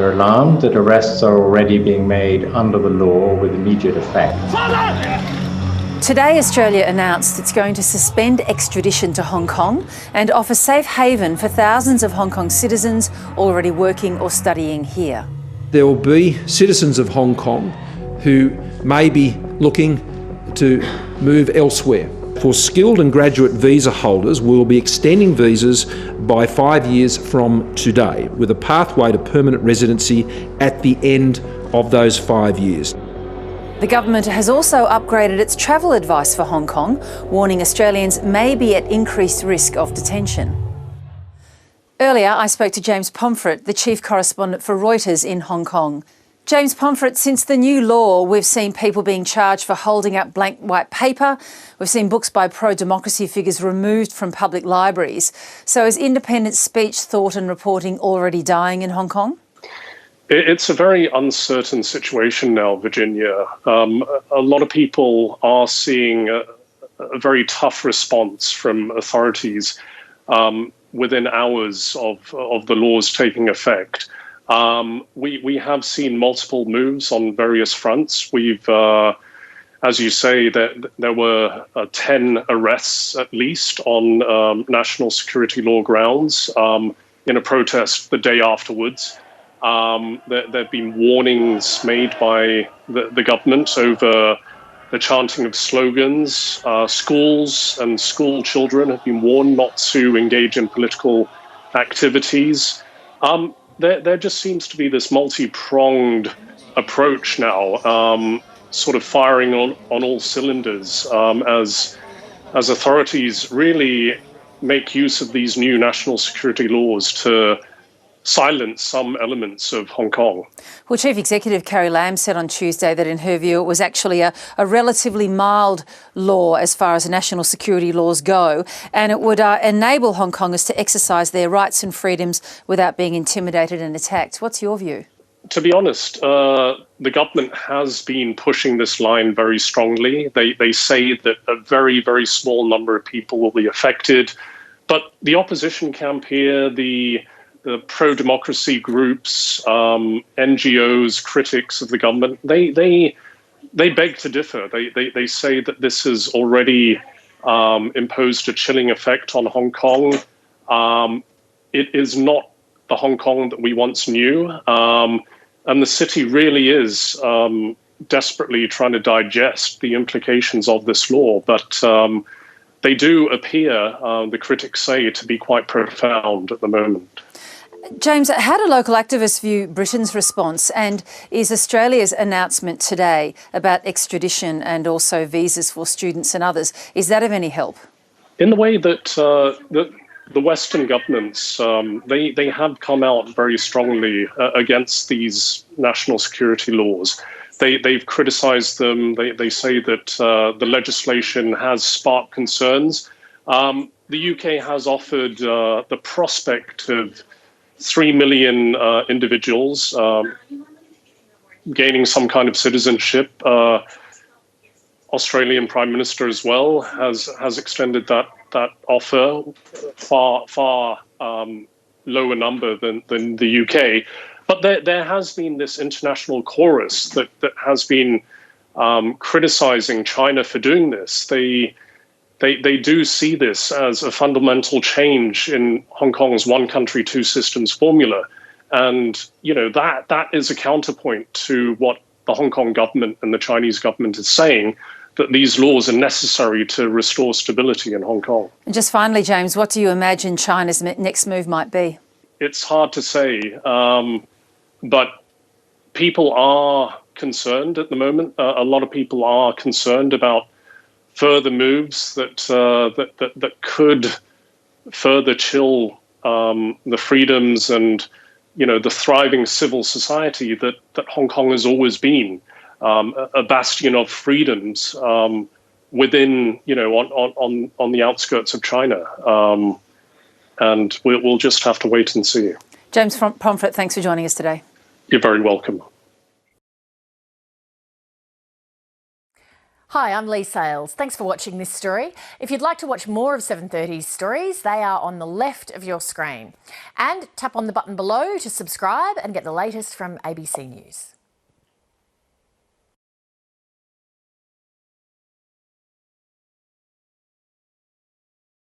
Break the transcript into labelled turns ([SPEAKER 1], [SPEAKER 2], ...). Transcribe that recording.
[SPEAKER 1] We're alarmed that arrests are already being made under the law with immediate effect.
[SPEAKER 2] Today, Australia announced it's going to suspend extradition to Hong Kong and offer safe haven for thousands of Hong Kong citizens already working or studying here.
[SPEAKER 3] There will be citizens of Hong Kong who may be looking to move elsewhere. For skilled and graduate visa holders, we will be extending visas by 5 years from today, with a pathway to permanent residency at the end of those 5 years.
[SPEAKER 2] The government has also upgraded its travel advice for Hong Kong, warning Australians may be at increased risk of detention. Earlier, I spoke to James Pomfret, the chief correspondent for Reuters in Hong Kong. James Pomfret, since the new law, we've seen people being charged for holding up blank white paper. We've seen books by pro-democracy figures removed from public libraries. So is independent speech, thought and reporting already dying in Hong Kong?
[SPEAKER 4] It's a very uncertain situation now, Virginia. A lot of people are seeing a very tough response from authorities within hours of the laws taking effect. We have seen multiple moves on various fronts. We've, as you say, there were 10 arrests at least on national security law grounds in a protest the day afterwards. There have been warnings made by the government over the chanting of slogans. Schools and school children have been warned not to engage in political activities. There just seems to be this multi-pronged approach now, sort of firing on all cylinders as authorities really make use of these new national security laws to silence some elements of Hong Kong.
[SPEAKER 2] Well, Chief Executive Carrie Lam said on Tuesday that in her view it was actually a relatively mild law as far as national security laws go, and it would enable Hong Kongers to exercise their rights and freedoms without being intimidated and attacked. What's your view?
[SPEAKER 4] To be honest, the government has been pushing this line very strongly. They say that a very, very small number of people will be affected, but the opposition camp here, the pro-democracy groups, NGOs, critics of the government, they beg to differ. They say that this has already imposed a chilling effect on Hong Kong. It is not the Hong Kong that we once knew, and the city really is desperately trying to digest the implications of this law. But they do appear, the critics say, to be quite profound at the moment.
[SPEAKER 2] James, how do local activists view Britain's response, and is Australia's announcement today about extradition and also visas for students and others, is that of any help?
[SPEAKER 4] In the way that the Western governments, they have come out very strongly against these national security laws. They've criticised them. They say that the legislation has sparked concerns. The UK has offered the prospect of 3 million individuals gaining some kind of citizenship. Australian Prime Minister as well has extended that offer, far lower number than the UK. But there has been this international chorus that has been criticizing China for doing this. They do see this as a fundamental change in Hong Kong's one country, two systems formula. And, that is a counterpoint to what the Hong Kong government and the Chinese government is saying, that these laws are necessary to restore stability in Hong Kong.
[SPEAKER 2] And just finally, James, what do you imagine China's next move might be?
[SPEAKER 4] It's hard to say, but people are concerned at the moment. A lot of people are concerned about further moves that could further chill the freedoms and the thriving civil society that Hong Kong has always been, a bastion of freedoms within on the outskirts of China, and we'll just have to wait and see.
[SPEAKER 2] James Pomfret, thanks for joining us today.
[SPEAKER 4] You're very welcome.
[SPEAKER 5] Hi, I'm Lee Sales. Thanks for watching this story. If you'd like to watch more of 7:30's stories, they are on the left of your screen. And tap on the button below to subscribe and get the latest from ABC News.